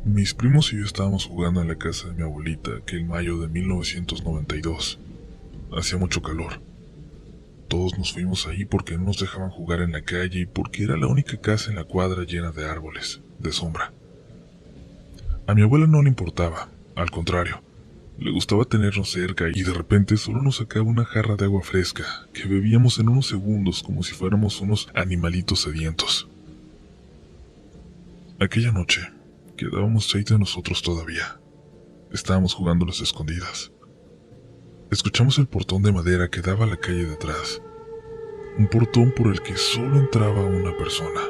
Mis primos y yo estábamos jugando en la casa de mi abuelita aquel mayo de 1992. Hacía mucho calor. Todos nos fuimos ahí porque no nos dejaban jugar en la calle y porque era la única casa en la cuadra llena de árboles, de sombra. A mi abuela no le importaba, al contrario, le gustaba tenernos cerca y de repente solo nos sacaba una jarra de agua fresca que bebíamos en unos segundos como si fuéramos unos animalitos sedientos. Aquella noche, quedábamos 6 de nosotros todavía. Estábamos jugando las escondidas. Escuchamos el portón de madera que daba a la calle de atrás. Un portón por el que solo entraba una persona.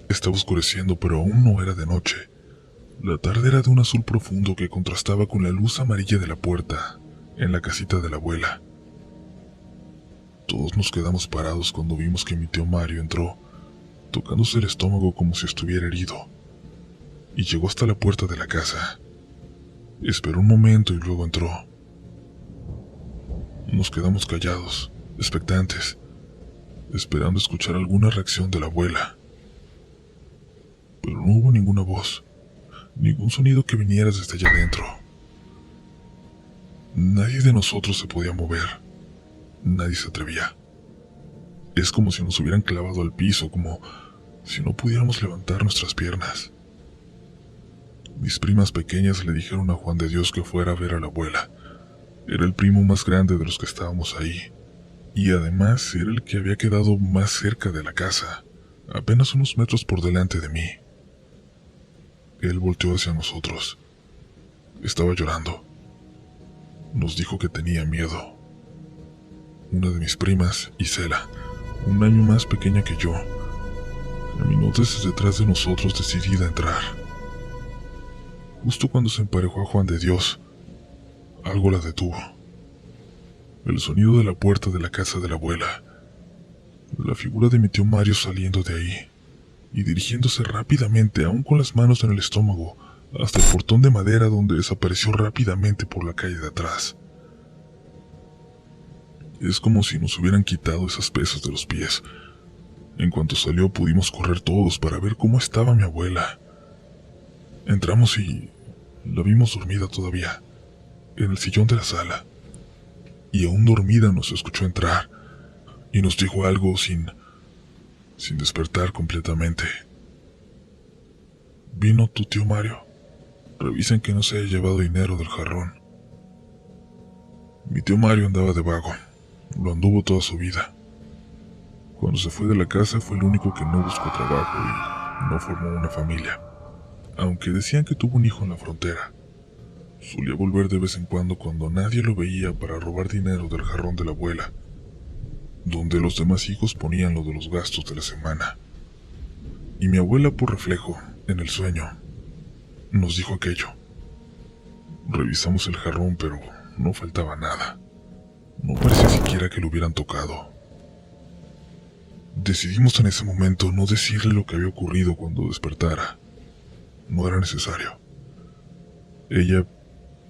Estaba oscureciendo, pero aún no era de noche. La tarde era de un azul profundo que contrastaba con la luz amarilla de la puerta, en la casita de la abuela. Todos nos quedamos parados cuando vimos que mi tío Mario entró, tocándose el estómago como si estuviera herido, y llegó hasta la puerta de la casa. Esperó un momento y luego entró. Nos quedamos callados, expectantes, esperando escuchar alguna reacción de la abuela. Pero no hubo ninguna voz, ningún sonido que viniera desde allá adentro. Nadie de nosotros se podía mover, nadie se atrevía. Es como si nos hubieran clavado al piso, como si no pudiéramos levantar nuestras piernas. Mis primas pequeñas le dijeron a Juan de Dios que fuera a ver a la abuela. Era el primo más grande de los que estábamos ahí, y además era el que había quedado más cerca de la casa, apenas unos metros por delante de mí. Él volteó hacia nosotros. Estaba llorando. Nos dijo que tenía miedo. Una de mis primas, Isela, un año más pequeña que yo, caminó desde detrás de nosotros decidida a entrar. Justo cuando se emparejó a Juan de Dios, algo la detuvo. El sonido de la puerta de la casa de la abuela, la figura de mi tío Mario saliendo de ahí y dirigiéndose rápidamente, aún con las manos en el estómago, hasta el portón de madera donde desapareció rápidamente por la calle de atrás. Es como si nos hubieran quitado esas pesas de los pies. En cuanto salió pudimos correr todos para ver cómo estaba mi abuela. Entramos y la vimos dormida todavía, en el sillón de la sala. Y aún dormida nos escuchó entrar y nos dijo algo sin despertar completamente. ¿Vino tu tío Mario? Revisen que no se haya llevado dinero del jarrón. Mi tío Mario andaba de vago, lo anduvo toda su vida. Cuando se fue de la casa fue el único que no buscó trabajo y no formó una familia, aunque decían que tuvo un hijo en la frontera. Solía volver de vez en cuando nadie lo veía para robar dinero del jarrón de la abuela, donde los demás hijos ponían lo de los gastos de la semana. Y mi abuela, por reflejo, en el sueño, nos dijo aquello. Revisamos el jarrón, pero no faltaba nada. No parecía siquiera que lo hubieran tocado. Decidimos en ese momento no decirle lo que había ocurrido cuando despertara. No era necesario. Ella,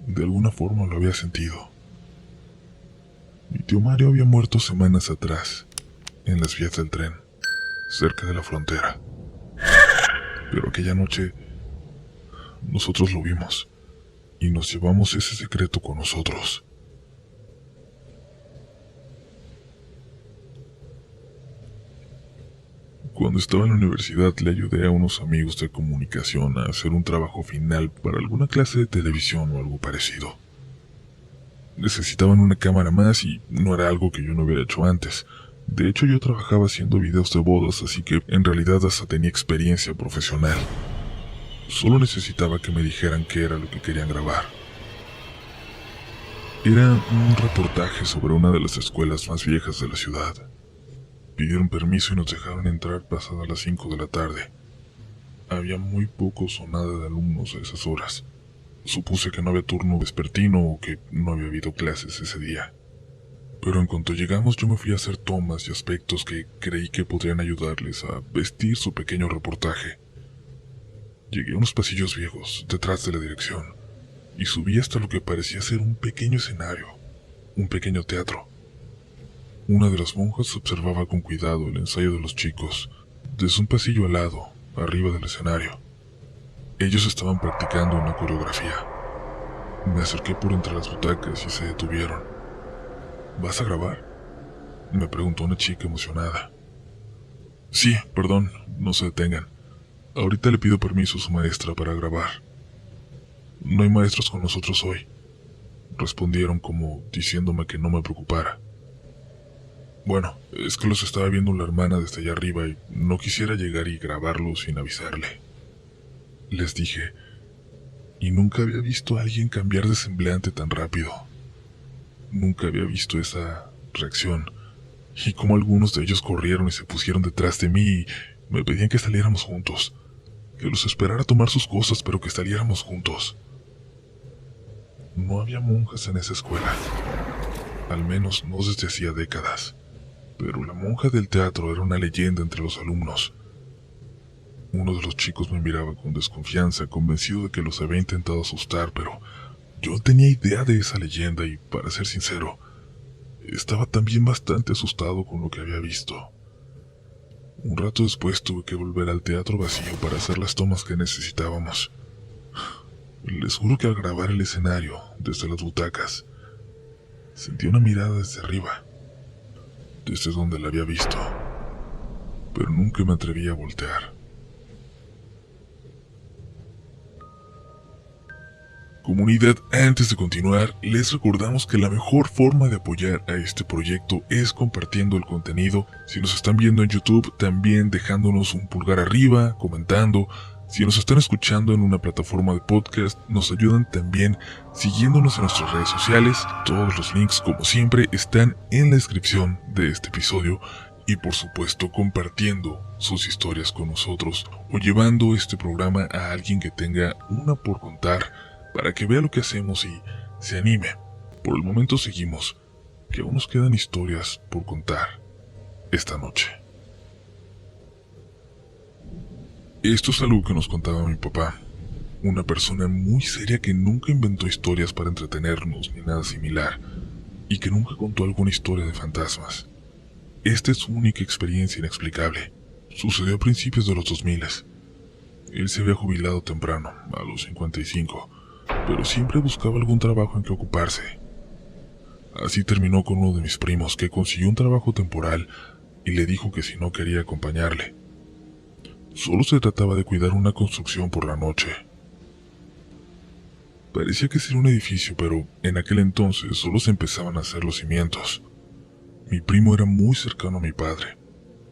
de alguna forma, lo había sentido. Mi tío Mario había muerto semanas atrás, en las vías del tren, cerca de la frontera. Pero aquella noche, nosotros lo vimos, y nos llevamos ese secreto con nosotros. Cuando estaba en la universidad le ayudé a unos amigos de comunicación a hacer un trabajo final para alguna clase de televisión o algo parecido. Necesitaban una cámara más y no era algo que yo no hubiera hecho antes. De hecho, yo trabajaba haciendo videos de bodas, así que en realidad hasta tenía experiencia profesional. Solo necesitaba que me dijeran qué era lo que querían grabar. Era un reportaje sobre una de las escuelas más viejas de la ciudad. Pidieron permiso y nos dejaron entrar pasadas las 5 de la tarde. Había muy pocos o nada de alumnos a esas horas. Supuse que no había turno vespertino o que no había habido clases ese día. Pero en cuanto llegamos yo me fui a hacer tomas y aspectos que creí que podrían ayudarles a vestir su pequeño reportaje. Llegué a unos pasillos viejos, detrás de la dirección, y subí hasta lo que parecía ser un pequeño escenario, un pequeño teatro. Una de las monjas observaba con cuidado el ensayo de los chicos, desde un pasillo al lado, arriba del escenario. Ellos estaban practicando una coreografía. Me acerqué por entre las butacas y se detuvieron. ¿Vas a grabar?, me preguntó una chica emocionada. Sí, perdón, no se detengan. Ahorita le pido permiso a su maestra para grabar. No hay maestros con nosotros hoy, respondieron como diciéndome que no me preocupara. Bueno, es que los estaba viendo la hermana desde allá arriba y no quisiera llegar y grabarlo sin avisarle. Les dije, y nunca había visto a alguien cambiar de semblante tan rápido. Nunca había visto esa reacción, y como algunos de ellos corrieron y se pusieron detrás de mí y me pedían que saliéramos juntos, que los esperara a tomar sus cosas, pero que saliéramos juntos. No había monjas en esa escuela, al menos no desde hacía décadas, pero la monja del teatro era una leyenda entre los alumnos. Uno de los chicos me miraba con desconfianza, convencido de que los había intentado asustar, pero yo no tenía idea de esa leyenda y, para ser sincero, estaba también bastante asustado con lo que había visto. Un rato después tuve que volver al teatro vacío para hacer las tomas que necesitábamos. Les juro que al grabar el escenario, desde las butacas, sentí una mirada desde arriba, desde donde la había visto, pero nunca me atreví a voltear. Comunidad, antes de continuar, les recordamos que la mejor forma de apoyar a este proyecto es compartiendo el contenido. Si nos están viendo en YouTube, también dejándonos un pulgar arriba, comentando. Si nos están escuchando en una plataforma de podcast, nos ayudan también siguiéndonos en nuestras redes sociales. Todos los links, como siempre, están en la descripción de este episodio. Y por supuesto, compartiendo sus historias con nosotros o llevando este programa a alguien que tenga una por contar, para que vea lo que hacemos y se anime. Por el momento seguimos, que aún nos quedan historias por contar esta noche. Esto es algo que nos contaba mi papá, una persona muy seria que nunca inventó historias para entretenernos ni nada similar, y que nunca contó alguna historia de fantasmas. Esta es su única experiencia inexplicable. Sucedió a principios de los 2000. Él se había jubilado temprano, a los 55, pero siempre buscaba algún trabajo en que ocuparse. Así terminó con uno de mis primos, que consiguió un trabajo temporal y le dijo que si no quería acompañarle. Solo se trataba de cuidar una construcción por la noche. Parecía que sería un edificio, pero en aquel entonces solo se empezaban a hacer los cimientos. Mi primo era muy cercano a mi padre.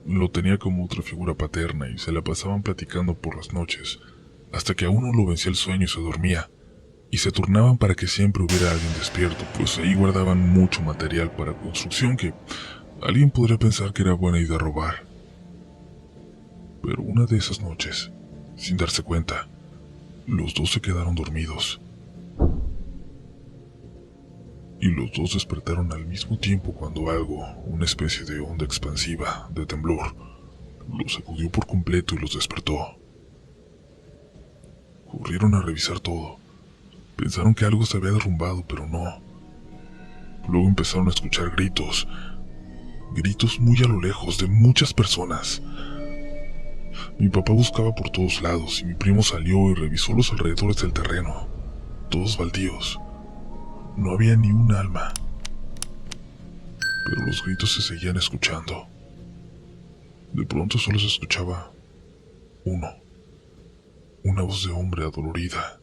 Lo tenía como otra figura paterna y se la pasaban platicando por las noches, hasta que a uno lo vencía el sueño y se dormía. Y se turnaban para que siempre hubiera alguien despierto, pues ahí guardaban mucho material para construcción que alguien podría pensar que era buena idea robar. Pero una de esas noches, sin darse cuenta, los dos se quedaron dormidos. Y los dos despertaron al mismo tiempo cuando algo, una especie de onda expansiva, de temblor, los sacudió por completo y los despertó. Corrieron a revisar todo. Pensaron que algo se había derrumbado, pero no. Luego empezaron a escuchar gritos muy a lo lejos de muchas personas. Mi papá buscaba por todos lados y mi primo salió y revisó los alrededores del terreno, todos baldíos. No había ni un alma, pero los gritos se seguían escuchando. De pronto solo se escuchaba una voz de hombre adolorida.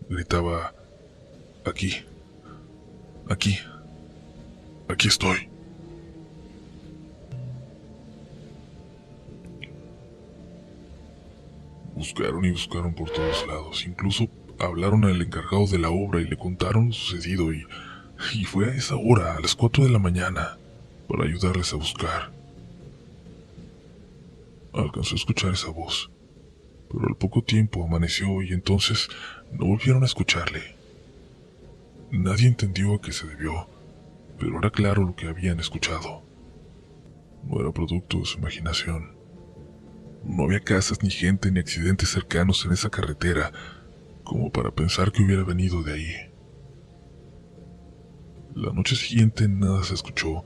Gritaba, aquí estoy. Buscaron y buscaron por todos lados, incluso hablaron al encargado de la obra y le contaron lo sucedido y fue a esa hora, a las 4 de la mañana, para ayudarles a buscar. Alcanzó a escuchar esa voz, pero al poco tiempo amaneció y entonces no volvieron a escucharle. Nadie entendió a qué se debió, pero era claro lo que habían escuchado. No era producto de su imaginación. No había casas, ni gente, ni accidentes cercanos en esa carretera, como para pensar que hubiera venido de ahí. La noche siguiente nada se escuchó,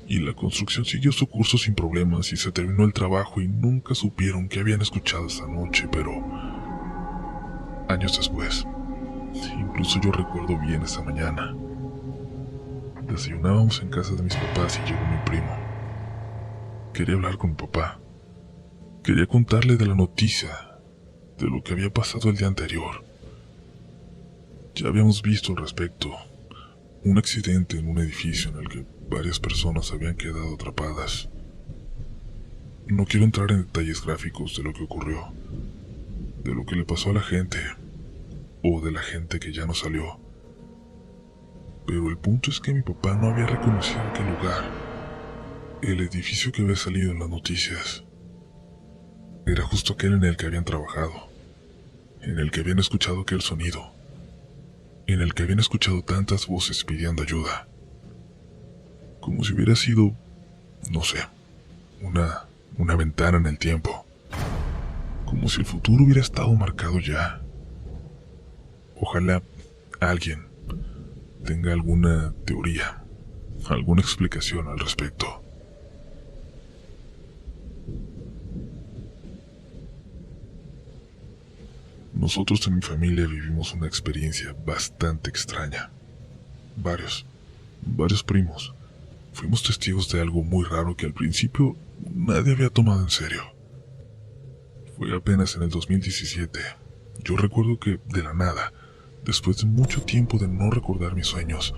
y la construcción siguió su curso sin problemas y se terminó el trabajo y nunca supieron qué habían escuchado esa noche, pero Años después, incluso yo recuerdo bien esa mañana. Desayunábamos en casa de mis papás y llegó mi primo. Quería hablar con mi papá. Quería contarle de la noticia, de lo que había pasado el día anterior. Ya habíamos visto al respecto un accidente en un edificio en el que varias personas habían quedado atrapadas. No quiero entrar en detalles gráficos de lo que ocurrió, de lo que le pasó a la gente, o de la gente que ya no salió. Pero el punto es que mi papá no había reconocido aquel lugar, el edificio que había salido en las noticias. Era justo aquel en el que habían trabajado, en el que habían escuchado aquel sonido, en el que habían escuchado tantas voces pidiendo ayuda. Como si hubiera sido, no sé, una ventana en el tiempo. Como si el futuro hubiera estado marcado ya. Ojalá alguien tenga alguna teoría, alguna explicación al respecto. Nosotros en mi familia vivimos una experiencia bastante extraña. Varios primos. Fuimos testigos de algo muy raro que al principio nadie había tomado en serio. Fue apenas en el 2017. Yo recuerdo que, de la nada, después de mucho tiempo de no recordar mis sueños,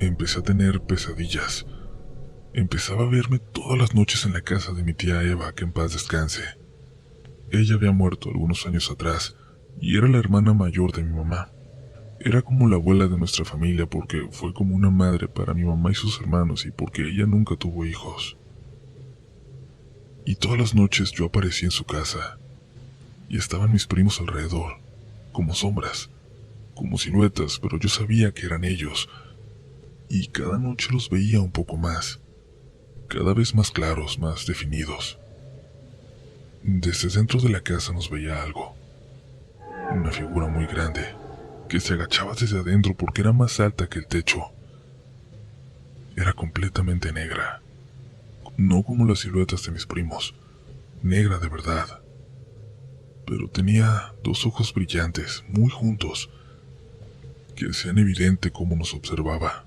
empecé a tener pesadillas. Empezaba a verme todas las noches en la casa de mi tía Eva, que en paz descanse. Ella había muerto algunos años atrás, y era la hermana mayor de mi mamá. Era como la abuela de nuestra familia porque fue como una madre para mi mamá y sus hermanos y porque ella nunca tuvo hijos. Y todas las noches yo aparecía en su casa, y estaban mis primos alrededor, como sombras, como siluetas, pero yo sabía que eran ellos, y cada noche los veía un poco más, cada vez más claros, más definidos. Desde dentro de la casa nos veía algo, una figura muy grande, que se agachaba desde adentro porque era más alta que el techo. Era completamente negra, no como las siluetas de mis primos, negra de verdad. Pero tenía dos ojos brillantes, muy juntos, que hacían evidente cómo nos observaba.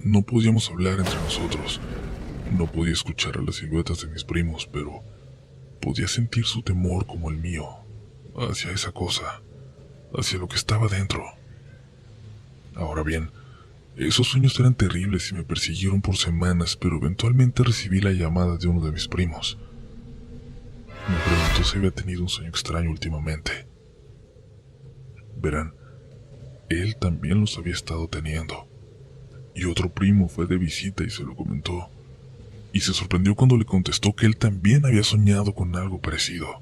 No podíamos hablar entre nosotros, no podía escuchar a las siluetas de mis primos, pero podía sentir su temor como el mío, hacia esa cosa, hacia lo que estaba dentro. Ahora bien, esos sueños eran terribles y me persiguieron por semanas, pero eventualmente recibí la llamada de uno de mis primos. Me preguntó si había tenido un sueño extraño últimamente. Verán, él también los había estado teniendo. Y otro primo fue de visita y se lo comentó. Y se sorprendió cuando le contestó que él también había soñado con algo parecido.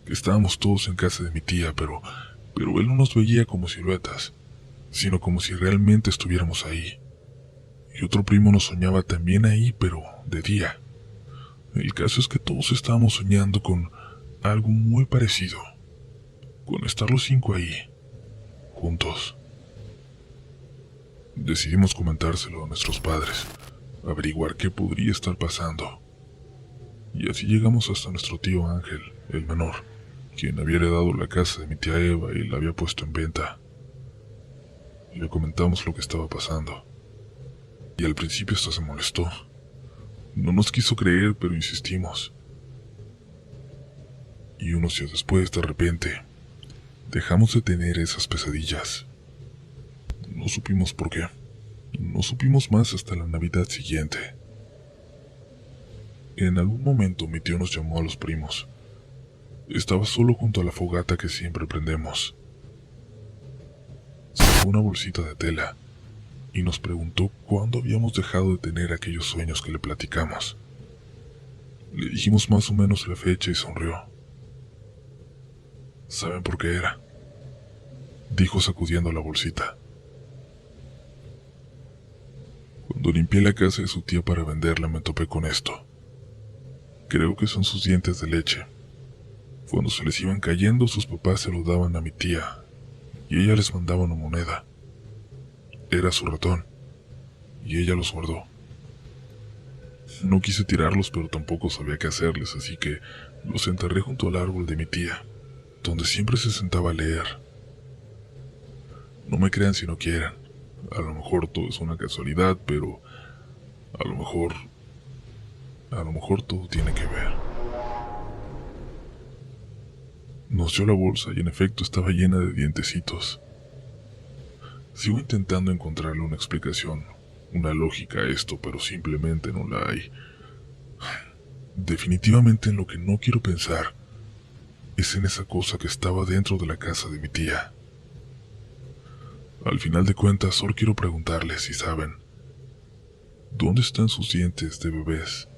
Que estábamos todos en casa de mi tía, pero él no nos veía como siluetas, sino como si realmente estuviéramos ahí. Y otro primo nos soñaba también ahí, pero de día. El caso es que todos estábamos soñando con algo muy parecido, con estar los 5 ahí, juntos. Decidimos comentárselo a nuestros padres, averiguar qué podría estar pasando. Y así llegamos hasta nuestro tío Ángel, el menor, quien había heredado la casa de mi tía Eva y la había puesto en venta. Le comentamos lo que estaba pasando, y al principio hasta se molestó. No nos quiso creer, pero insistimos. Y unos días después, de repente, dejamos de tener esas pesadillas. No supimos por qué. No supimos más hasta la Navidad siguiente. En algún momento mi tío nos llamó a los primos. Estaba solo junto a la fogata que siempre prendemos. Sacó una bolsita de tela y nos preguntó cuándo habíamos dejado de tener aquellos sueños que le platicamos. Le dijimos más o menos la fecha y sonrió. ¿Saben por qué era?, dijo sacudiendo la bolsita. Cuando limpié la casa de su tía para venderla me topé con esto. Creo que son sus dientes de leche. Cuando se les iban cayendo, sus papás se los daban a mi tía y ella les mandaba una moneda. Era su ratón y ella los guardó. No quise tirarlos, pero tampoco sabía qué hacerles, así que los enterré junto al árbol de mi tía. donde siempre se sentaba a leer. No me crean si no quieren. A lo mejor todo es una casualidad, pero a lo mejor todo tiene que ver. Nos dio la bolsa y en efecto estaba llena de dientecitos. Sigo intentando encontrarle una explicación, una lógica a esto, pero simplemente no la hay. Definitivamente en lo que no quiero pensar es en esa cosa que estaba dentro de la casa de mi tía. Al final de cuentas, solo quiero preguntarles si saben, ¿dónde están sus dientes de bebés?